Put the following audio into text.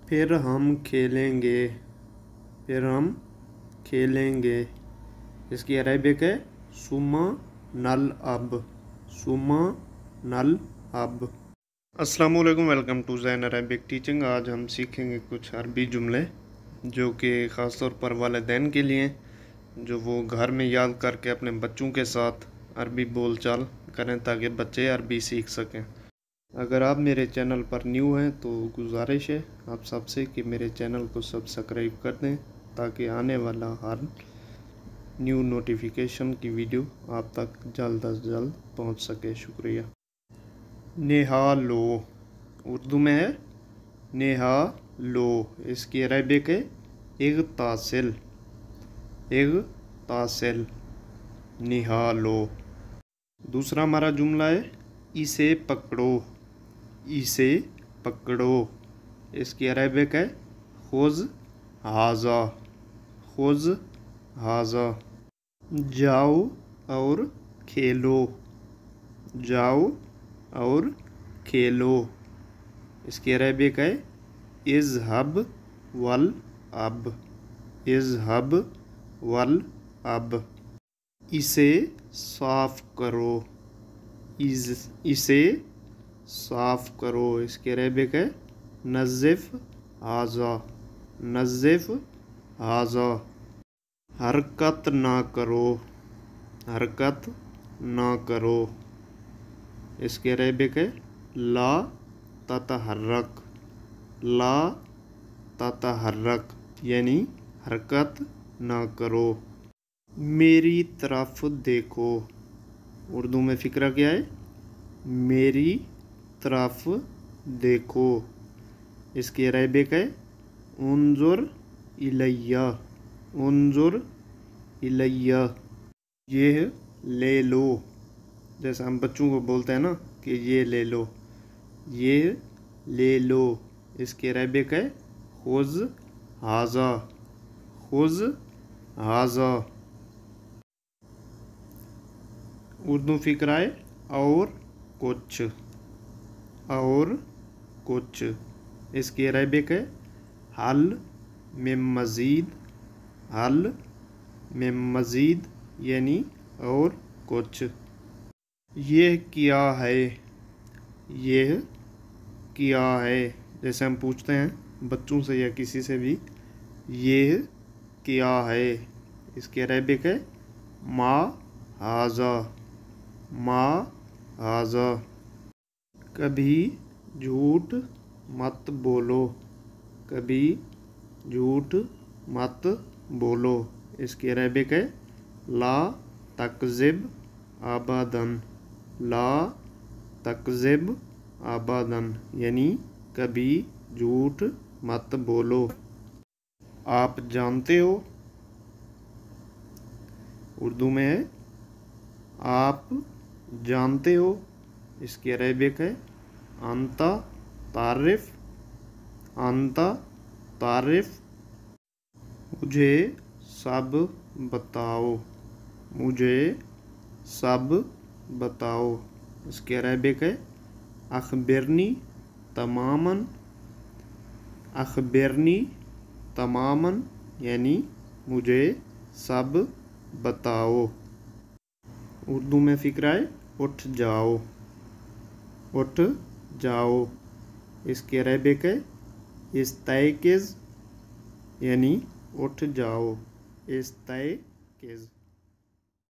پھر ہم کھیلیں گے، پھر ہم کھیلیں گے، اس کی عربک ہے ثم نلعب، ثم نلعب۔ السلام علیکم، welcome to Zain Arabic teaching. آج ہم سیکھیں گے کچھ عربی جملے جو کہ خاص طور پر والدین کے لیے، جو وہ گھر میں یاد کر کے اپنے بچوں کے ساتھ عربی بول چال کریں تاکہ بچے عربی سیکھ سکیں۔ اگر آپ میرے چینل پر نیو ہیں تو گزارش ہے آپ سب سے کہ میرے چینل کو سبسکرائب کر دیں تاکہ آنے والا ہر نیو نوٹیفیکیشن کی ویڈیو آپ تک جلد از جلد پہنچ سکے۔ شکریہ۔ نہالو اردو میں ہے نہالو، اس کی عربک ہے اغتسل، اغتسل، نہالو۔ دوسرا ہمارا جملہ ہے اسے پکڑو، اسے پکڑو، اس کی عربک ہے خذ ھذا، خذ ھذا۔ جاؤ اور کھیلو، جاؤ اور کھیلو، اس کی عربک ہے اذهب والعب، اذهب والعب۔ اسے صاف کرو، اسے صاف کرو، اس کی عربک ہے نظف ھذا، نظف ھذا۔ حرکت نہ کرو، حرکت نہ کرو، اس کی عربک ہے لا تتحرک، لا تتحرک، یعنی حرکت نہ کرو۔ میری طرف دیکھو، اردو میں فقرہ کیا ہے؟ میری طرف دیکھو، اس کی عربک ہے انظر الی، انظر الی۔ یہ لے لو، جیسا ہم بچوں کو بولتے ہیں نا کہ یہ لے لو، یہ لے لو، اس کی عربک ہے خذ ھذا، خذ ھذا۔ اردو فقرہ ہے اور کچھ، اور کچھ، اس کی عربک ہے حل من مزید، حل من مزید، یعنی اور کچھ۔ یہ کیا ہے، یہ کیا ہے، جیسے ہم پوچھتے ہیں بچوں سے یا کسی سے بھی یہ کیا ہے، اس کی عربک ہے ما ھذا، ما ھذا۔ کبھی جھوٹ مت بولو، کبھی جھوٹ مت بولو، اس کی عربک ہے لا تکذب ابدا، لا تکذب ابدا، یعنی کبھی جھوٹ مت بولو۔ آپ جانتے ہو، اردو میں ہے آپ جانتے ہو، اس کی عربک ہے انت تعرف، انت تعرف۔ مجھے سب بتاؤ، مجھے سب بتاؤ، اس کی عربک ہے اخبرنی تماما، اخبرنی تماما، یعنی مجھے سب بتاؤ۔ اردو میں فقرہ ہے اٹھ جاؤ، اٹھ جاؤ، اس کی عربک ہے استيقظ، یعنی اٹھ جاؤ، استيقظ۔